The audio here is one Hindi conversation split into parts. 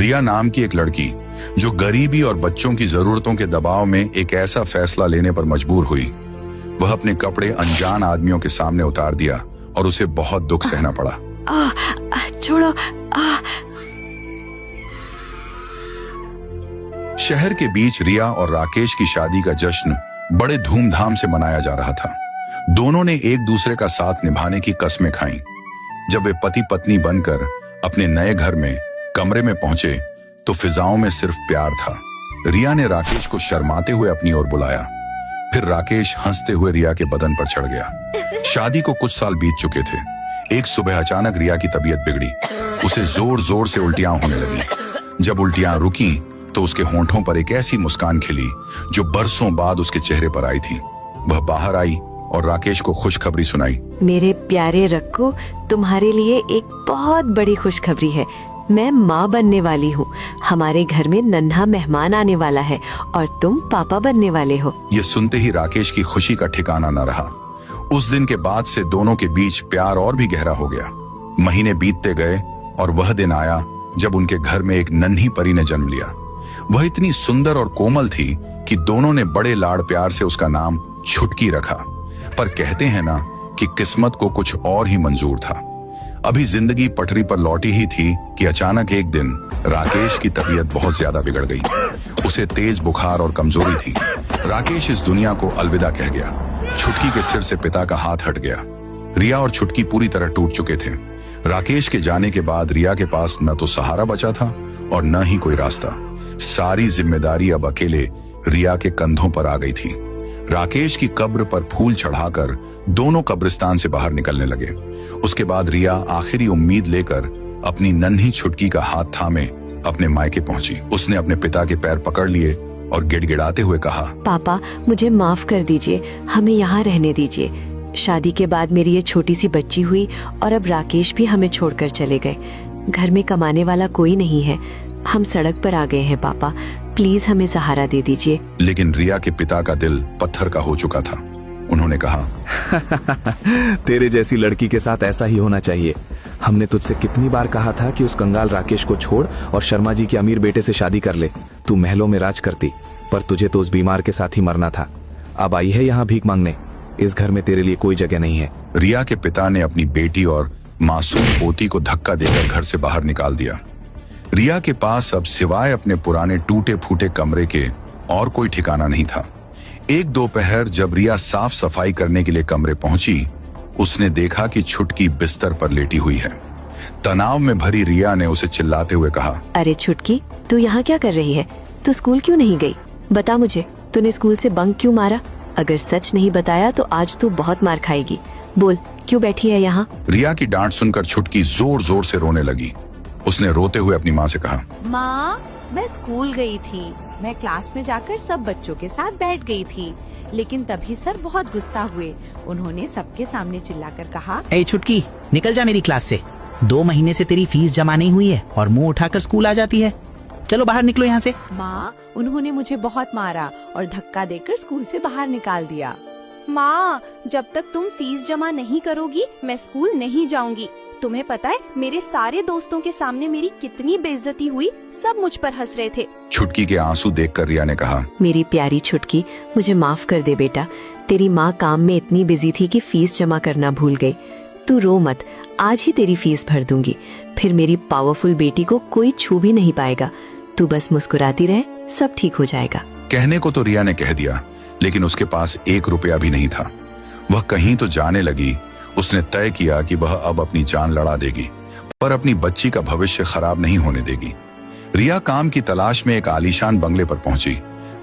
रिया नाम की एक लड़की जो गरीबी और बच्चों की जरूरतों के दबाव में एक ऐसा फैसला लेने पर मजबूर हुई। वह अपने कपड़े अनजान आदमियों के सामने उतार दिया और उसे बहुत दुख सहना पड़ा। छोड़ो। शहर के बीच रिया और राकेश की शादी का जश्न बड़े धूमधाम से मनाया जा रहा था। दोनों ने एक दूसरे का साथ निभाने की कस्में खाईं। जब वे पति पत्नी बनकर अपने नए घर में कमरे में पहुंचे तो फिजाओं में सिर्फ प्यार था। रिया ने राकेश को शर्माते हुए अपनी ओर बुलाया। फिर राकेश हंसते हुए रिया के बदन पर चढ़ गया। शादी को कुछ साल बीत चुके थे। एक सुबह अचानक रिया की तबीयत बिगड़ी। उसे जोर जोर से उल्टियां होने लगी। जब उल्टियां रुकी तो उसके होंठों पर एक ऐसी मुस्कान खिली जो बरसों बाद उसके चेहरे पर आई थी। वह बाहर आई और राकेश को खुशखबरी सुनाई। मेरे प्यारे रक्कू, तुम्हारे लिए एक बहुत बड़ी खुशखबरी है। मैं माँ बनने वाली हूँ। हमारे घर में नन्हा मेहमान आने वाला है और तुम पापा बनने वाले हो। ये सुनते ही राकेश की खुशी का ठिकाना न रहा। उस दिन के बाद से दोनों के बीच प्यार और भी गहरा हो गया। महीने बीतते गए और वह दिन आया जब उनके घर में एक नन्ही परी ने जन्म लिया। वह इतनी सुंदर और कोमल थी कि दोनों ने बड़े लाड़ प्यार से उसका नाम छुटकी रखा। पर कहते हैं ना कि किस्मत को कुछ और ही मंजूर था। अभी जिंदगी पटरी पर लौटी ही थी कि अचानक एक दिन राकेश की तबीयत बहुत ज्यादा बिगड़ गई। उसे तेज बुखार और कमजोरी थी। राकेश इस दुनिया को अलविदा कह गया। छुटकी के सिर से पिता का हाथ हट गया। रिया और छुटकी पूरी तरह टूट चुके थे। राकेश के जाने के बाद रिया के पास न तो सहारा बचा था और न ही कोई रास्ता। सारी जिम्मेदारी अब अकेले रिया के कंधों पर आ गई थी। राकेश की कब्र पर फूल चढ़ाकर दोनों कब्रिस्तान से बाहर निकलने लगे। उसके बाद रिया आखिरी उम्मीद लेकर अपनी नन्ही छुटकी का हाथ थामे अपने मायके पहुंची। उसने अपने पिता के पैर पकड़ लिए और गिड़गिड़ाते हुए कहा, पापा मुझे माफ कर दीजिए, हमें यहाँ रहने दीजिए। शादी के बाद मेरी ये छोटी सी बच्ची हुई और अब राकेश भी हमें छोड़कर चले गए। घर में कमाने वाला कोई नहीं है। हम सड़क पर आ गए हैं पापा, प्लीज हमें सहारा दे दीजिए। लेकिन रिया के पिता का दिल पत्थर का हो चुका था। उन्होंने कहा, तेरे जैसी लड़की के साथ ऐसा ही होना चाहिए। हमने तुझसे कितनी बार कहा था कि उस कंगाल राकेश को छोड़ और शर्मा जी के अमीर बेटे से शादी कर ले। तू महलों में राज करती, पर तुझे तो उस बीमार के साथ ही मरना था। अब आई है यहाँ भीख मांगने। इस घर में तेरे लिए कोई जगह नहीं है। रिया के पिता ने अपनी बेटी और मासूम पोती को धक्का देकर घर से बाहर निकाल दिया। रिया के पास अब सिवाय अपने पुराने टूटे फूटे कमरे के और कोई ठिकाना नहीं था। एक दोपहर जब रिया साफ सफाई करने के लिए कमरे पहुंची, उसने देखा कि छुटकी बिस्तर पर लेटी हुई है। तनाव में भरी रिया ने उसे चिल्लाते हुए कहा, अरे छुटकी, तू यहाँ क्या कर रही है? तू स्कूल क्यों नहीं गई? बता मुझे, तूने स्कूल से बंक क्यों मारा? अगर सच नहीं बताया तो आज तू बहुत मार खाएगी। बोल, क्यों बैठी है यहाँ? रिया की डांट सुनकर छुटकी जोर जोर से रोने लगी। उसने रोते हुए अपनी माँ से कहा, माँ, मैं स्कूल गई थी। मैं क्लास में जाकर सब बच्चों के साथ बैठ गई थी, लेकिन तभी सर बहुत गुस्सा हुए। उन्होंने सबके सामने चिल्लाकर कहा, ए छुटकी, निकल जा मेरी क्लास से। 2 महीने से तेरी फीस जमा नहीं हुई है और मुंह उठाकर स्कूल आ जाती है। चलो बाहर निकलो यहाँ से। माँ, उन्होंने मुझे बहुत मारा और धक्का देकर स्कूल से बाहर निकाल दिया। माँ, जब तक तुम फीस जमा नहीं करोगी मैं स्कूल नहीं जाऊंगी। तुम्हें पता है मेरे सारे दोस्तों के सामने मेरी कितनी बेइज्जती हुई। सब मुझ पर हंस रहे थे। छुटकी के आंसू देखकर रिया ने कहा, मेरी प्यारी छुटकी, मुझे माफ कर दे बेटा। तेरी माँ काम में इतनी बिजी थी कि फीस जमा करना भूल गई। तू रो मत, आज ही तेरी फीस भर दूंगी। फिर मेरी पावरफुल बेटी को कोई छू भी नहीं पाएगा। तू बस मुस्कुराती रहे, सब ठीक हो जाएगा। कहने को तो रिया ने कह दिया, लेकिन उसके पास 1 रुपया भी नहीं था। वह कहीं तो जाने लगी। उसने तय किया कि वह अब अपनी जान लड़ा देगी, पर अपनी बच्ची का भविष्य खराब नहीं होने देगी। रिया काम की तलाश में एक आलीशान बंगले पर पहुंची।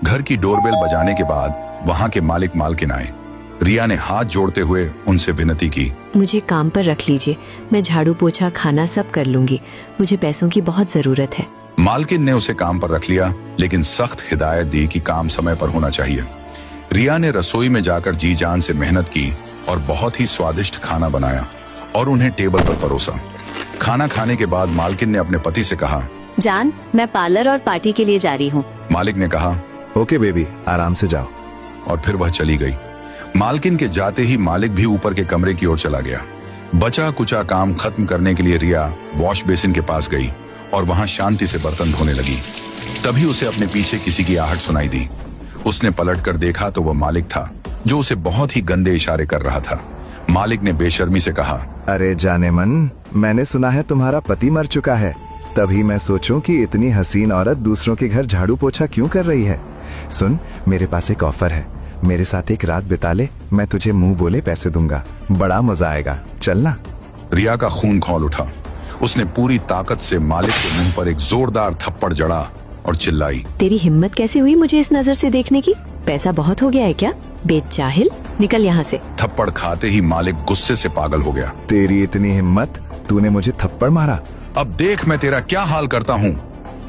घर की डोरबेल बजाने के बाद वहां के मालिक मालकिन आए। रिया ने हाथ जोड़ते हुए उनसे विनती की, मुझे काम पर रख लीजिए। मैं झाड़ू पोछा खाना सब कर लूंगी। मुझे पैसों की बहुत जरूरत है। मालकिन ने उसे काम पर रख लिया, लेकिन सख्त हिदायत दी कि काम समय पर होना चाहिए। रिया ने रसोई में जाकर जी जान से मेहनत की और बहुत ही स्वादिष्ट खाना बनाया और उन्हें टेबल पर परोसा। खाना खाने के बाद मालकिन ने अपने पति से कहा, जान, मैं पार्लर और पार्टी के लिए जा रही हूँ। मालिक ने कहा, ओके बेबी, आराम से जाओ। और फिर वह चली गई। मालकिन के जाते ही मालिक भी ऊपर के कमरे की ओर चला गया। बचा कुचा काम खत्म करने के लिए रिया वॉश बेसिन के पास गई और वहां शांति से बर्तन धोने लगी। तभी उसे अपने पीछे किसी की आहट सुनाई दी। उसने पलटकर देखा तो वह मालिक था, जो उसे बहुत ही गंदे इशारे कर रहा था। मालिक ने बेशर्मी से कहा, अरे जाने मन, मैंने सुना है तुम्हारा पति मर चुका है। तभी मैं सोचूं कि इतनी हसीन औरत दूसरों के घर झाड़ू पोछा क्यों कर रही है। सुन, मेरे पास एक ऑफर है, मेरे साथ एक रात बिता ले, मैं तुझे मुंह बोले पैसे दूंगा, बड़ा मजा आएगा, चलना। रिया का खून खौल उठा। उसने पूरी ताकत से मालिक के मुंह पर एक जोरदार थप्पड़ जड़ा और चिल्लाई, तेरी हिम्मत कैसे हुई मुझे इस नजर से देखने की? पैसा बहुत हो गया है क्या? बेजाहिल, निकल यहाँ से। थप्पड़ खाते ही मालिक गुस्से से पागल हो गया। तेरी इतनी हिम्मत, तूने मुझे थप्पड़ मारा? अब देख मैं तेरा क्या हाल करता हूँ।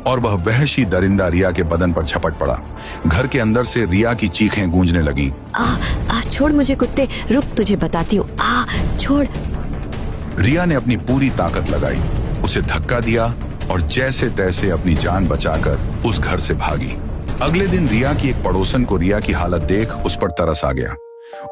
और वह वहशी दरिंदा रिया के बदन पर झपट पड़ा। घर के अंदर से रिया की चीखें गूंजने लगी। छोड़ मुझे कुत्ते, रुक तुझे बताती हूँ। छोड़। रिया ने अपनी पूरी ताकत लगाई, उसे धक्का दिया और जैसे तैसे अपनी जान बचाकर उस घर से भागी। अगले दिन रिया की एक पड़ोसन को रिया की हालत देख उस पर तरस आ गया।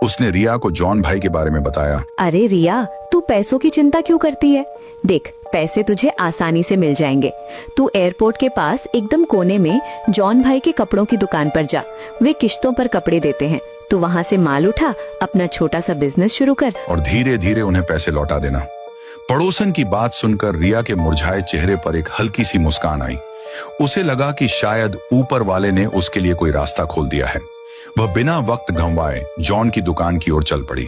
उसने रिया को जॉन भाई के बारे में बताया। अरे रिया, तू पैसों की चिंता क्यों करती है? देख, पैसे तुझे आसानी से मिल जाएंगे। तू एयरपोर्ट के पास एकदम कोने में जॉन भाई के कपड़ों की दुकान पर जा। वे किश्तों पर कपड़े देते हैं। तू वहाँ से माल उठा, अपना छोटा सा बिजनेस शुरू कर और धीरे धीरे उन्हें पैसे लौटा देना। पड़ोसन की बात सुनकर रिया के मुरझाए चेहरे पर एक हल्की सी मुस्कान आई। उसे लगा कि शायद ऊपर वाले ने उसके लिए कोई रास्ता खोल दिया है। वह बिना वक्त गंवाए जॉन की दुकान की ओर चल पड़ी।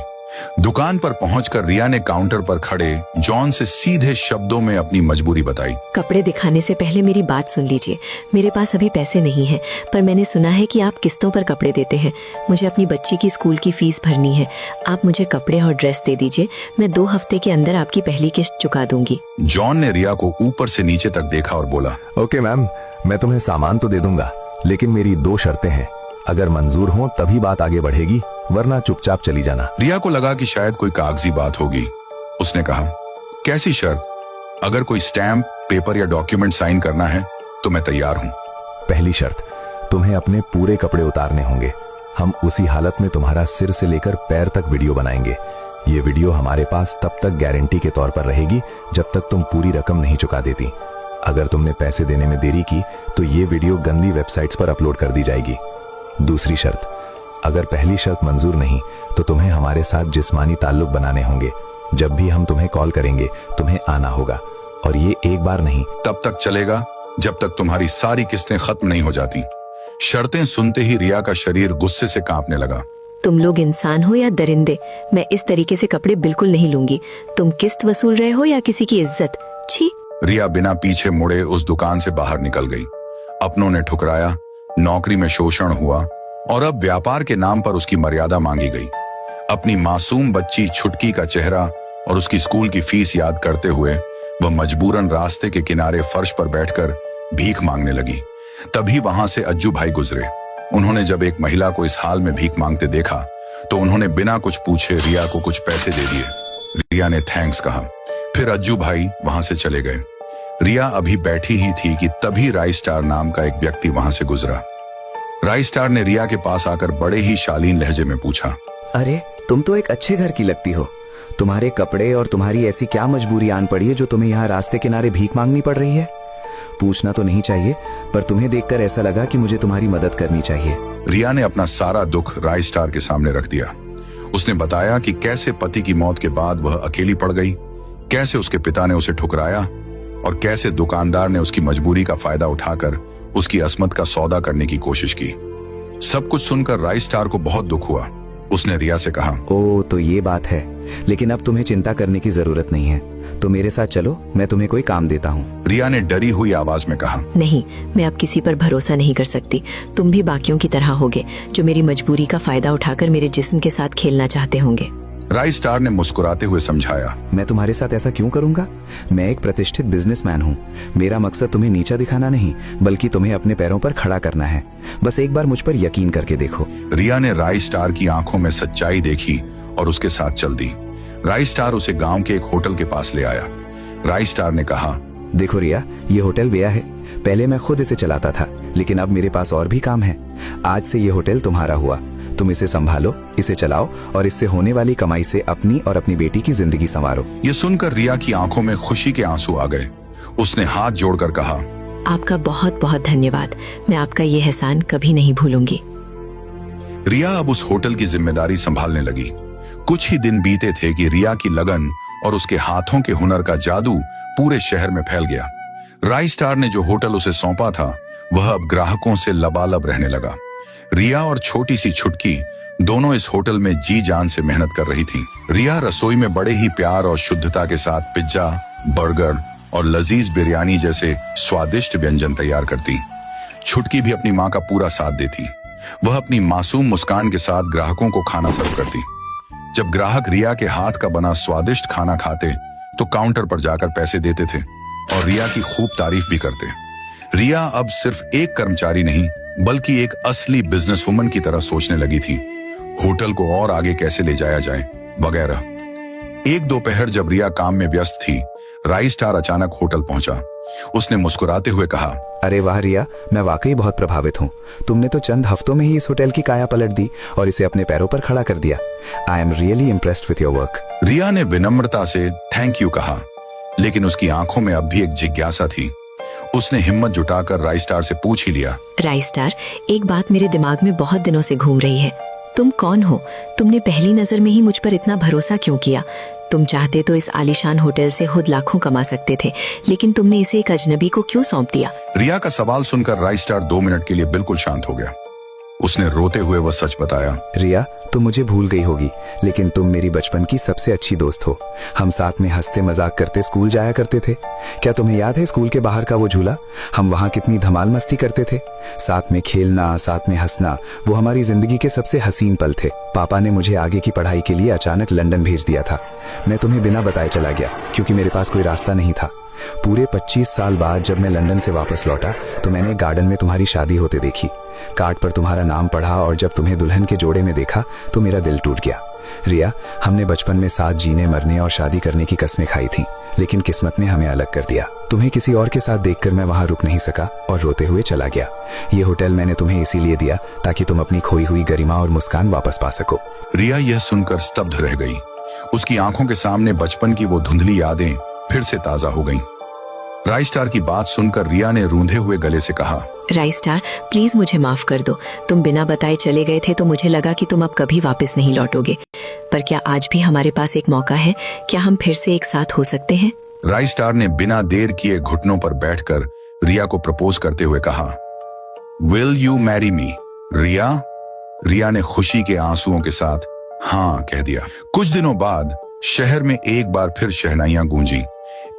दुकान पर पहुंचकर रिया ने काउंटर पर खड़े जॉन से सीधे शब्दों में अपनी मजबूरी बताई। कपड़े दिखाने से पहले मेरी बात सुन लीजिए। मेरे पास अभी पैसे नहीं हैं, पर मैंने सुना है कि आप किस्तों पर कपड़े देते हैं। मुझे अपनी बच्ची की स्कूल की फीस भरनी है। आप मुझे कपड़े और ड्रेस दे दीजिए, मैं 2 हफ्ते के अंदर आपकी पहली किस्त चुका दूंगी। जॉन ने रिया को ऊपर से नीचे तक देखा और बोला, ओके मैम, मैं तुम्हें सामान तो दे दूंगा, लेकिन मेरी 2 शर्तें हैं। अगर मंजूर हो तभी बात आगे बढ़ेगी, वरना चुपचाप चली जाना। रिया को लगा कि शायद कोई कागजी बात होगी। उसने कहा, कैसी शर्त? अगर कोई स्टैम्प, पेपर या डॉक्यूमेंट साइन करना है तो मैं तैयार हूँ। पहली शर्त, तुम्हें अपने पूरे कपड़े उतारने होंगे। हम उसी हालत में तुम्हारा सिर से लेकर पैर तक वीडियो बनाएंगे। ये वीडियो हमारे पास तब तक गारंटी के तौर पर रहेगी जब तक तुम पूरी रकम नहीं चुका देती। अगर तुमने पैसे देने में देरी की तो ये वीडियो गंदी वेबसाइट्स पर अपलोड कर दी जाएगी। दूसरी शर्त, अगर पहली शर्त मंजूर नहीं तो तुम्हें हमारे साथ जिस्मानी ताल्लुक बनाने होंगे। जब भी हम तुम्हें कॉल करेंगे तुम्हें आना होगा, और ये एक बार नहीं। तब तक चलेगा जब तक तुम्हारी सारी किस्तें खत्म नहीं हो जाती। शर्तें सुनते ही रिया का शरीर गुस्से से कांपने लगा। तुम लोग इंसान हो या दरिंदे, मैं इस तरीके से कपड़े बिल्कुल नहीं लूंगी। तुम किस्त वसूल रहे हो या किसी की इज्जत? छी। रिया बिना पीछे मुड़े उस दुकान से बाहर निकल गई। अपनों ने ठुकराया, नौकरी में शोषण हुआ और अब व्यापार के नाम पर उसकी मर्यादा मांगी गई। अपनी मासूम बच्ची छुटकी का चेहरा और उसकी स्कूल की फीस याद करते हुए वह मजबूरन रास्ते के किनारे फर्श पर बैठकर भीख मांगने लगी। तभी वहां से अज्जू भाई गुजरे। उन्होंने जब एक महिला को इस हाल में भीख मांगते देखा तो उन्होंने बिना कुछ पूछे रिया को कुछ पैसे दे दिए। रिया ने थैंक्स कहा। फिर अज्जू भाई वहां से चले गए। रिया अभी बैठी ही थी कि तभी राई स्टार नाम का एक व्यक्ति वहां से गुजरा। राई स्टार ने रिया के पास आकर बड़े ही शालीन लहजे में पूछा, अरे तुम तो एक अच्छे घर की लगती हो। तुम्हारे कपड़े और तुम्हारी ऐसी क्या मजबूरी आन पड़ी है जो तुम्हें यहाँ रास्ते किनारे भीख मांगनी पड़ रही है? पूछना तो नहीं चाहिए, पर तुम्हें देखकर ऐसा लगा कि मुझे तुम्हारी मदद करनी चाहिए। रिया ने अपना सारा दुख राई स्टार के सामने रख दिया। उसने बताया कि कैसे पति की मौत के बाद वह अकेली पड़ गई, कैसे उसके पिता ने उसे ठुकराया और कैसे दुकानदार ने उसकी मजबूरी का फायदा उठाकर उसकी अस्मत का सौदा करने की कोशिश की। सब कुछ सुनकर राई स्टार को बहुत दुख हुआ। उसने रिया से कहा, ओ तो ये बात है, लेकिन अब तुम्हें चिंता करने की जरूरत नहीं है। तो मेरे साथ चलो, मैं तुम्हें कोई काम देता हूँ। रिया ने डरी हुई आवाज में कहा, नहीं, मैं अब किसी पर भरोसा नहीं कर सकती। तुम भी बाकियों की तरह होगे जो मेरी मजबूरी का फायदा उठाकर मेरे जिस्म के साथ खेलना चाहते होंगे। राई स्टार ने मुस्कुराते हुए समझाया, मैं तुम्हारे साथ ऐसा क्यों करूंगा? मैं एक प्रतिष्ठित बिजनेसमैन हूँ। मेरा मकसद तुम्हें नीचा दिखाना नहीं, बल्कि तुम्हें अपने पैरों पर खड़ा करना है। बस एक बार मुझ पर यकीन करके देखो। रिया ने राई स्टार की आंखों में सच्चाई देखी और उसके साथ चल दी। राई स्टार उसे गांव के एक होटल के पास ले आया। राई स्टार ने कहा, देखो रिया, ये होटल गया है। पहले मैं खुद इसे चलाता था, लेकिन अब मेरे पास और भी काम है। आज से ये होटल तुम्हारा हुआ। तुम इसे संभालो, इसे चलाओ और इससे होने वाली कमाई से अपनी और अपनी बेटी की जिंदगी संवारो। ये सुनकर रिया की आंखों में खुशी के आंसू आ गए। उसने हाथ जोड़कर कहा, आपका बहुत बहुत धन्यवाद। मैं आपका ये एहसान कभी नहीं भूलूंगी। रिया अब उस होटल की जिम्मेदारी संभालने लगी। कुछ ही दिन बीते थे कि रिया की लगन और उसके हाथों के हुनर का जादू पूरे शहर में फैल गया। राइस स्टार ने जो होटल उसे सौंपा था वह अब ग्राहकों से लबालब रहने लगा। रिया और छोटी सी छुटकी दोनों इस होटल में जी जान से मेहनत कर रही थीं। रिया रसोई में बड़े ही प्यार और शुद्धता के साथ पिज्जा, बर्गर और लजीज बिरयानी जैसे स्वादिष्ट व्यंजन तैयार करती। छुटकी भी अपनी माँ का पूरा साथ देती। वह अपनी मासूम मुस्कान के साथ ग्राहकों को खाना सर्व करती। जब ग्राहक रिया के हाथ का बना स्वादिष्ट खाना खाते तो काउंटर पर जाकर पैसे देते थे और रिया की खूब तारीफ भी करते। रिया अब सिर्फ एक कर्मचारी नहीं बल्कि एक असली बिजनेसवुमन की तरह सोचने लगी थी। होटल को और आगे कैसे ले जाया जाए वगैरह। एक दोपहर जब रिया काम में व्यस्त थी, राइस स्टार अचानक होटल पहुंचा। उसने मुस्कुराते हुए कहा, अरे वाह रिया, मैं वाकई बहुत प्रभावित हूँ। तुमने तो चंद हफ्तों में ही इस होटल की काया पलट दी और इसे अपने पैरों पर खड़ा कर दिया। I am really impressed with your work. Riya ने विनम्रता से थैंक यू कहा, लेकिन उसकी आंखों में अब भी एक जिज्ञासा थी। उसने हिम्मत जुटाकर राइस स्टार से पूछ ही लिया, राइस स्टार, एक बात मेरे दिमाग में बहुत दिनों से घूम रही है। तुम कौन हो? तुमने पहली नजर में ही मुझ पर इतना भरोसा क्यों किया? तुम चाहते तो इस आलीशान होटल से खुद लाखों कमा सकते थे, लेकिन तुमने इसे एक अजनबी को क्यों सौंप दिया? रिया का सवाल सुनकर राइस स्टार 2 मिनट के लिए बिल्कुल शांत हो गया। उसने रोते हुए वह सच बताया, रिया, तुम मुझे भूल गई होगी, लेकिन तुम मेरी बचपन की सबसे अच्छी दोस्त हो। हम साथ में हंसते मजाक करते स्कूल जाया करते थे। क्या तुम्हें याद है स्कूल के बाहर का वो झूला? हम वहाँ कितनी धमाल मस्ती करते थे। साथ में खेलना, साथ में हंसना, वो हमारी जिंदगी के सबसे हसीन पल थे। पापा ने मुझे आगे की पढ़ाई के लिए अचानक लंदन भेज दिया था। मैं तुम्हें बिना बताए चला गया क्योंकि मेरे पास कोई रास्ता नहीं था। पूरे 25 साल बाद जब मैं लंदन से वापस लौटा तो मैंने गार्डन में तुम्हारी शादी होते देखी। कार्ड पर तुम्हारा नाम पढ़ा और जब तुम्हें दुल्हन के जोड़े में देखा तो मेरा दिल टूट गया। रिया, हमने बचपन में साथ जीने मरने और शादी करने की कस्में खाई थीं, लेकिन किस्मत ने हमें अलग कर दिया। तुम्हें किसी और के साथ देखकर मैं वहां रुक नहीं सका और रोते हुए चला गया। ये होटल मैंने तुम्हें इसीलिए दिया ताकि तुम अपनी खोई हुई गरिमा और मुस्कान वापस पा सको। रिया यह सुनकर स्तब्ध रह गई। उसकी आंखों के सामने बचपन की वो धुंधली यादें फिर से ताजा हो गईं। राइस स्टार की बात सुनकर रिया ने रूंधे हुए गले से कहा, राइस स्टार, प्लीज मुझे माफ कर दो। तुम बिना बताए चले गए थे तो मुझे लगा कि तुम अब कभी वापस नहीं लौटोगे, पर क्या आज भी हमारे पास एक मौका है? क्या हम फिर से एक साथ हो सकते हैं? राइस स्टार ने बिना देर किए घुटनों पर बैठकर रिया को प्रपोज करते हुए कहा, विल यू मैरी मी रिया? रिया ने खुशी के आंसुओं के साथ हाँ कह दिया। कुछ दिनों बाद शहर में एक बार फिर शहनाइयां गूंजी।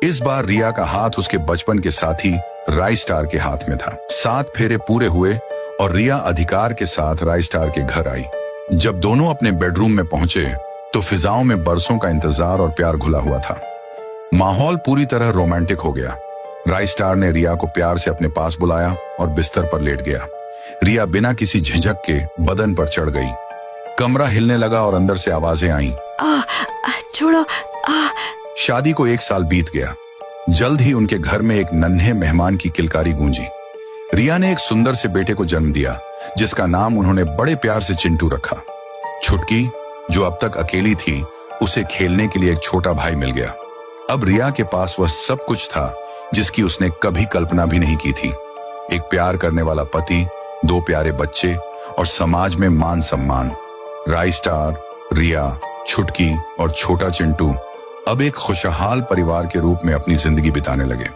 इस बार रिया का हाथ उसके बचपन के साथी राइस स्टार के हाथ में था। 7 फेरे पूरे हुए और रिया अधिकार के साथ राइस स्टार के घर आई। जब दोनों अपने बेडरूम में पहुंचे तो फिजाओं में बरसों का इंतजार और प्यार घुला हुआ था। माहौल पूरी तरह रोमांटिक हो गया। राइस स्टार ने रिया को प्यार से अपने पास बुलाया और बिस्तर पर लेट गया। रिया बिना किसी झिझक के बदन पर चढ़ गई। कमरा हिलने लगा और अंदर से आवाजें आईं, छोड़ो। शादी को 1 साल बीत गया। जल्द ही उनके घर में एक नन्हे मेहमान की किलकारी गूंजी। रिया ने एक सुंदर से बेटे को जन्म दिया जिसका नाम उन्होंने बड़े प्यार से चिंटू रखा। छुटकी, जो अब तक अकेली थी, उसे खेलने के लिए एक छोटा भाई मिल गया। अब रिया के पास वह सब कुछ था जिसकी उसने कभी कल्पना भी नहीं की थी। एक प्यार करने वाला पति, 2 प्यारे बच्चे और समाज में मान सम्मान। राइस स्टार, रिया, छुटकी और छोटा चिंटू अब एक खुशहाल परिवार के रूप में अपनी जिंदगी बिताने लगे।